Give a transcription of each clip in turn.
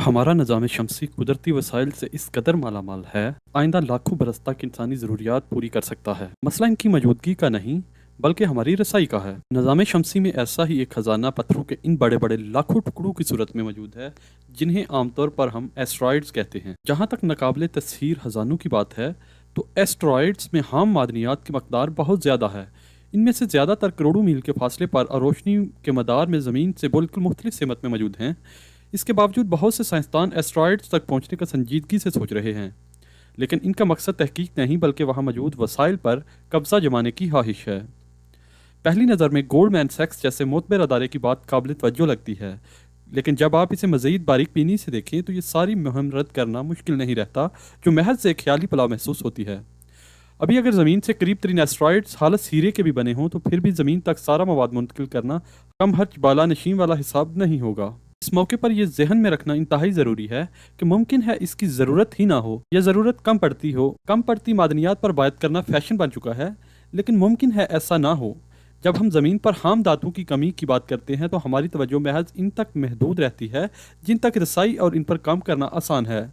हमारा निज़ाम शमसी कुदरती वसाइल से इस कदर मालामाल है, आइंदा लाखों बरस तक इंसानी ज़रूरियात पूरी कर सकता है। मसला इनकी मौजूदगी का नहीं, बल्कि हमारी रसाई का है। निज़ाम शमसी में ऐसा ही एक खजाना पत्थरों के इन बड़े बड़े लाखों टुकड़ों की सूरत में मौजूद है, जिन्हें आमतौर पर हम एस्ट्रॉइड्स कहते हैं। जहाँ तक नाकाबिले तस्हीर खजानों की बात है, तो एस्ट्रॉइड्स में हाम मादनियात की मकदार बहुत ज़्यादा है। इनमें से ज़्यादातर करोड़ों मील के फासले पर और रोशनी के मदार में ज़मीन से बिल्कुल मुख्तलिफ सिमत में मौजूद हैं। इसके बावजूद बहुत से साइंसदान एस्ट्रॉइड्स तक पहुंचने का संजीदगी से सोच रहे हैं, लेकिन इनका मकसद तहकीक नहीं बल्कि वहां मौजूद वसाइल पर कब्जा जमाने की ख्वाहिश है। पहली नज़र में गोल्डमैन सैक्स जैसे मोतबर अदारे की बात काबिल तवज्जो लगती है, लेकिन जब आप इसे मज़ीद बारीक बीनी से देखें तो ये सारी मुहिम रद्द करना मुश्किल नहीं रहता, जो महज से एक ख्याली पलाव महसूस होती है। अभी अगर ज़मीन से करीब तरीन एस्ट्रॉइड्स हालत हीरे के भी बने हों, तो फिर भी ज़मीन तक सारा मवाद मुंतकिल करना कम खर्च बाला नशीन वाला हिसाब नहीं होगा। इस मौके पर यह जहन में रखना इंतहाई ज़रूरी है कि मुमकिन है इसकी ज़रूरत ही ना हो या ज़रूरत कम पड़ती हो। कम पड़ती मादनियात पर बात करना फैशन बन चुका है, लेकिन मुमकिन है ऐसा ना हो। जब हम ज़मीन पर हाम धातु की कमी की बात करते हैं, तो हमारी तवज्जो महज इन तक महदूद रहती है जिन तक रसाई और इन पर काम करना आसान है।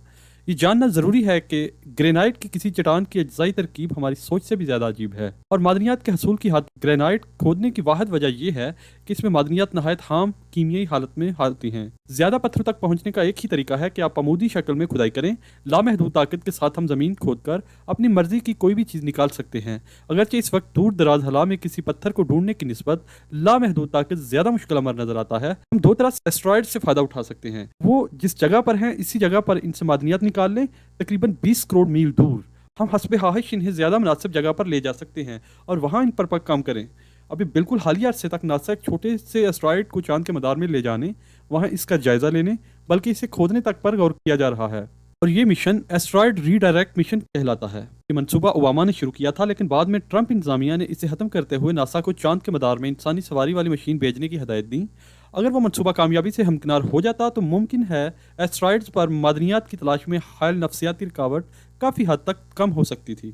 ये जानना ज़रूरी है कि ग्रेनाइट की किसी चट्टान की अज्जाई तरकीब हमारी सोच से भी ज़्यादा अजीब है, और मादनियात के हसूल की हद ग्रेनाइट खोदने की वाहिद वजह यह है कि इसमें मादनियात नहायत हाम कीमियाई हालत में होती हैं। ज़्यादा पत्थरों तक पहुंचने का एक ही तरीका है कि आप अमूदी शक्ल में खुदाई करें। लामहदूद ताकत के साथ हम ज़मीन खोद कर अपनी मर्जी की कोई भी चीज़ निकाल सकते हैं, अगरचे इस वक्त दूर दराज हला में किसी पत्थर को ढूंढने की निस्बत लामहदूद ताकत ज़्यादा मुश्किल अमर नजर आता है। हम दो तरह से एस्ट्रॉइड से फ़ायदा उठा सकते हैं। वो जिस जगह पर हैं, इसी जगह पर इनसे मादनियात निकाल लें। तकरीबन 20 करोड़ मील दूर हम हस्बे ख्वाहिश इन्हें ज़्यादा मुनासिब जगह पर ले जा सकते हैं और वहाँ इन पर काम करें। अभी बिल्कुल हालिया अरसे तक नासा एक छोटे से एस्ट्रॉइड को चांद के मदार में ले जाने, वहाँ इसका जायजा लेने, बल्कि इसे खोदने तक पर गौर किया जा रहा है, और ये मिशन एस्ट्रॉइड रीडायरेक्ट मिशन कहलाता है। ये मंसूबा ओबामा ने शुरू किया था, लेकिन बाद में ट्रंप इंतजामिया ने इसे ख़त्म करते हुए नासा को चांद के मदार में इंसानी सवारी वाली मशीन भेजने की हदायत दी। अगर वो मंसूबा कामयाबी से हमकिनार हो जाता, तो मुमकिन है एस्ट्रॉइड्स पर मादनियात की तलाश में हायल नफसियाती रुकावट काफ़ी हद तक कम हो सकती थी।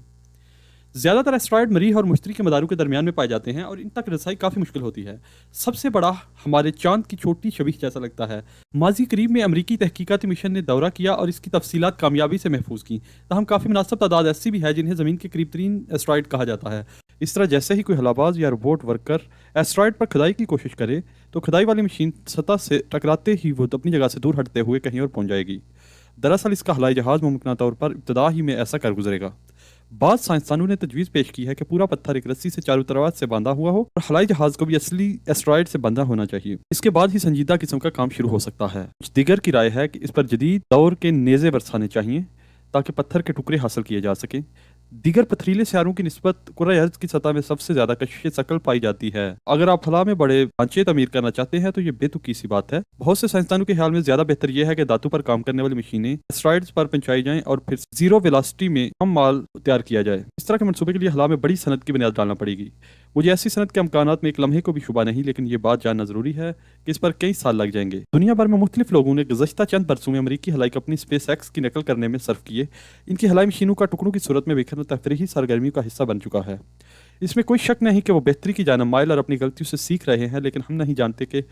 ज़्यादातर एस्ट्रॉइड मरीख और मुश्तरी के मदारों के दरमियान में पाए जाते हैं, और इन तक रसाई काफ़ी मुश्किल होती है। सबसे बड़ा हमारे चांद की छोटी शबीह जैसा लगता है। माजी करीब में अमरीकी तहकीकाती मिशन ने दौरा किया और इसकी तफसीलात कामयाबी से महफूज की। ताहम काफ़ी मुनासिब तादाद ऐसी भी है जिन्हें ज़मीन के करीब तरीन एस्ट्रॉइड कहा जाता है। इस तरह जैसे ही कोई हलाबाज या रोबोट वर्कर एस्ट्रॉइड पर खुदाई की कोशिश करे, तो खुदाई वाली मशीन सतह से टकराते ही वो अपनी जगह से दूर हटते हुए कहीं और पहुंच जाएगी। दरअसल इसका हवाई जहाज़ मुमकिन तौर पर इब्तदा ही में ऐसा कर गुजरेगा। बाद साइंसदानों ने तजवीज़ पेश की है कि पूरा पत्थर एक रस्सी से चारों तरफ से बांधा हुआ हो, और हवाई जहाज़ को भी असली एस्ट्रॉइड से बंधा होना चाहिए। इसके बाद ही संजीदा किस्म का काम शुरू हो सकता है। कुछ दिगर की राय है कि इस पर जदीद दौर के नेज़े बरसाने चाहिए ताकि पत्थर के टुकड़े हासिल किए जा सकें। दीगर पथरीले सियारों की निस्बत कुर्रा अर्ज़ की सतह में सबसे ज़्यादा कशिश शकल पाई जाती है। अगर आप खला में बड़े ढांचे तमीर करना चाहते हैं, तो ये बेतुकी सी बात है। बहुत से साइंसदानों के ख्याल में ज़्यादा बेहतर यह है कि धातु पर काम करने वाली मशीनें एस्ट्रॉइड्स पर पहुंचाई जाएं और फिर जीरो वेलोसिटी में कम माल तैयार किया जाए। इस तरह के मनसूबे के लिए खला में बड़ी सनत की बुनियाद डालना पड़ेगी। मुझे ऐसी सनत के अमकानात में एक लम्हे को भी शुबा नहीं, लेकिन ये बात जानना ज़रूरी है कि इस पर कई साल लग जाएंगे। दुनिया भर में मुख्तलिफ लोगों ने गुज़श्ता चंद बरसों में अमरीकी हलाई कंपनी स्पेस एक्स की नकल करने में सर्फ किए। इनकी हलाई मशीनों का टुकड़ों की सूरत में बिखरना तफरीही सरगर्मियों का हिस्सा बन चुका है। इसमें कोई शक नहीं कि वो बेहतरी की जानब माइल और अपनी गलतियों से सीख रहे हैं, लेकिन हम नहीं जानते कि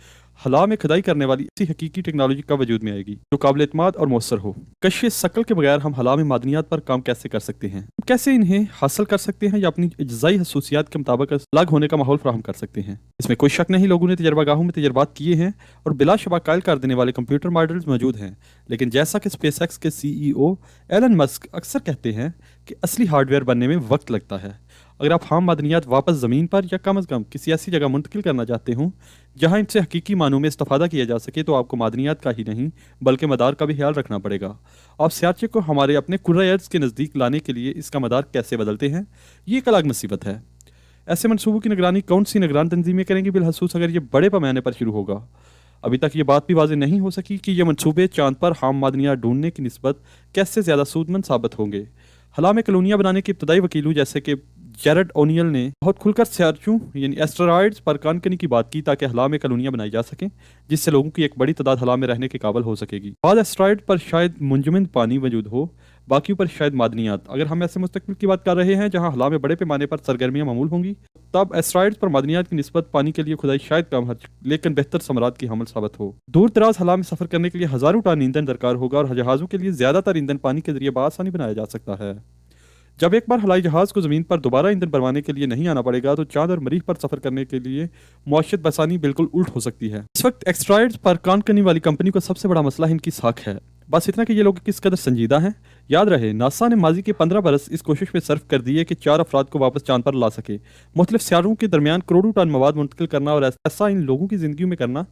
हला में खुदाई करने वाली ऐसी हकीकी टेक्नोलॉजी कब वजूद में आएगी जो काबिल एतमाद और मौसर हो। कशिश शकल के बगैर हम हला में मादनियात पर काम कैसे कर सकते हैं, कैसे इन्हें हासिल कर सकते हैं, या अपनी इज्जाई खसूसियात के मुताबिक अलग होने का माहौल फराहम कर सकते हैं। इसमें कोई शक नहीं, लोगों ने तजर्बागाहों में तजर्बात किए हैं और बिलाशबा कायल कर देने वाले कंप्यूटर मॉडल्स मौजूद हैं। लेकिन जैसा कि स्पेस एक्स के CEO एलन मस्क अक्सर कहते हैं कि असली हार्डवेयर बनने में वक्त लगता है। अगर आप हाम मादनियात वापस ज़मीन पर या कम अज़ कम किसी ऐसी जगह मुंतकिल करना चाहते हों जहां इनसे हकीकी मानों में इस्तेफादा किया जा सके, तो आपको मादनियात का ही नहीं बल्कि मदार का भी ख्याल रखना पड़ेगा। आप सियाचे को हमारे अपने कुर्रा अर्ज़ के नज़दीक लाने के लिए इसका मदार कैसे बदलते हैं, ये एक अलग मुसीबत है। ऐसे मनसूबों की निगरानी कौन सी निगरान तंजीमें करेंगी, बिलखसूस अगर ये बड़े पैमाने पर शुरू होगा। अभी तक ये बात भी वाज़ेह नहीं हो सकी कि ये मनसूबे चांद पर हाम मादनियात ढूंढने की निस्बत कैसे ज़्यादा सूदमंद साबित होंगे। हला में कॉलोनियाँ बनाने के इब्तदाई वकीलों जैसे कि जेरड ओनियल ने बहुत खुलकर सियाचों यानी एस्टेरॉइड्स पर कानकनी की बात की, ताकि हला में कॉलोनियाँ बनाई जा सकें, जिससे लोगों की एक बड़ी तादाद हला में रहने के काबिल हो सकेगी। बाद एस्टेरॉइड पर शायद मुंजमद पानी मौजूद हो, باقی اوپر شاید معدنیات۔ اگر ہم ایسے مستقبل کی بات کر رہے ہیں جہاں خلا میں بڑے پیمانے پر سرگرمیاں معمول ہوں گی، تب ایسٹرائڈز پر معدنیات کی نسبت پانی کے لیے کھدائی شاید کم خرچ لیکن بہتر ثمرات کی حامل ثابت ہو۔ دور دراز خلا میں سفر کرنے کے لیے ہزاروں ٹن ایندھن درکار ہوگا اور جہازوں کے لیے زیادہ تر ایندھن پانی کے ذریعے بآسانی بنایا جا سکتا ہے۔ جب ایک بار ہوائی جہاز کو زمین پر دوبارہ ایندھن بھروانے کے لیے نہیں آنا پڑے گا تو چاند اور مریخ پر سفر کرنے کے لیے معیشت بآسانی بالکل الٹ ہو سکتی ہے۔ اس وقت ایسٹرائڈز پر کام کرنے والی کمپنی کو سب سے بڑا مسئلہ ان کی ساکھ ہے۔ بس اتنا کہ یہ لوگ کس قدر سنجیدہ ہیں۔ یاد رہے ناسا نے ماضی کے 15 برس اس کوشش میں صرف کر دیے کہ 4 افراد کو واپس چاند پر لا سکے۔ مختلف سیاروں کے درمیان کروڑوں ٹن مواد منتقل کرنا اور ایسا ان لوگوں کی زندگیوں میں کرنا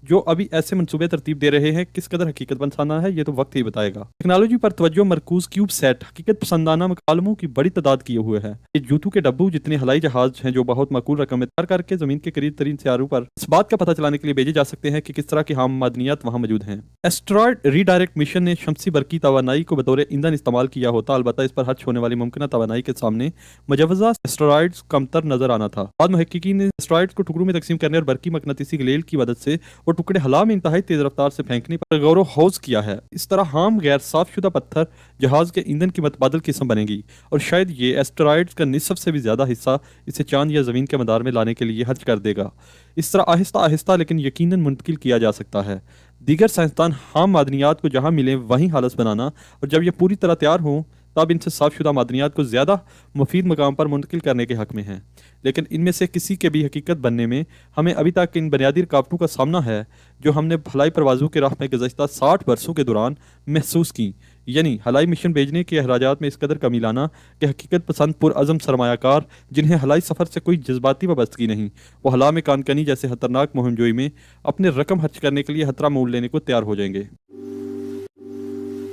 جو ابھی ایسے منصوبے ترتیب دے رہے ہیں کس قدر حقیقت پسندانہ ہے یہ تو وقت ہی بتائے گا۔ ٹیکنالوجی پر توجہ مرکوز کیوب سیٹ حقیقت پسندانہ مکالموں کی بڑی تعداد کیے ہوئے ہے۔ یہ جوتو کے ڈبو جتنے ہوائی جہاز ہیں جو بہت معقول رقم میں تیار کر کے زمین کے قریب ترین سیاروں پر اس بات کا پتہ چلانے کے لیے بھیجے جا سکتے ہیں کہ کس طرح کی خام معدنیات وہاں موجود ہیں۔ ایسٹرائڈ ری ڈائریکٹ مشن نے شمسی برقی توانائی کو بطور ایندھن استعمال کیا ہوتا، البتہ اس پر خرچ ہونے والی ممکنہ توانائی کے سامنے مجوزہ ایسٹرائڈز کمتر نظر آنا تھا۔ بعد محققین نے ایسٹرائڈز کو ٹکڑوں میں تقسیم کرنے اور برقی مقناطیسی گلیل کی مدد سے وہ ٹکڑے خلا میں انتہائی تیز رفتار سے پھینکنے پر غور و خوض کیا ہے۔ اس طرح خام غیر صاف شدہ پتھر جہاز کے ایندھن کی متبادل قسم بنے گی اور شاید یہ ایسٹرائڈز کا نصف سے بھی زیادہ حصہ اسے چاند یا زمین کے مدار میں لانے کے لیے خرچ کر دے گا۔ اس طرح آہستہ آہستہ لیکن یقیناً منتقل کیا جا سکتا ہے۔ دیگر سائنسدان خام معدنیات کو جہاں ملیں وہیں خالص بنانا اور جب یہ پوری طرح تیار ہوں تب ان سے صاف شدہ معدنیات کو زیادہ مفید مقام پر منتقل کرنے کے حق میں ہیں۔ لیکن ان میں سے کسی کے بھی حقیقت بننے میں ہمیں ابھی تک ان بنیادی رکاوٹوں کا سامنا ہے جو ہم نے خلائی پروازوں کے راہ میں گزشتہ 60 برسوں کے دوران محسوس کی، یعنی خلائی مشن بھیجنے کے اخراجات میں اس قدر کمی لانا کہ حقیقت پسند پرعزم سرمایہ کار جنہیں خلائی سفر سے کوئی جذباتی وابستگی نہیں، وہ خلا میں کانکنی جیسے خطرناک مہم جوئی میں اپنے رقم خرچ کرنے کے لیے خطرہ مول لینے کو تیار ہو جائیں گے۔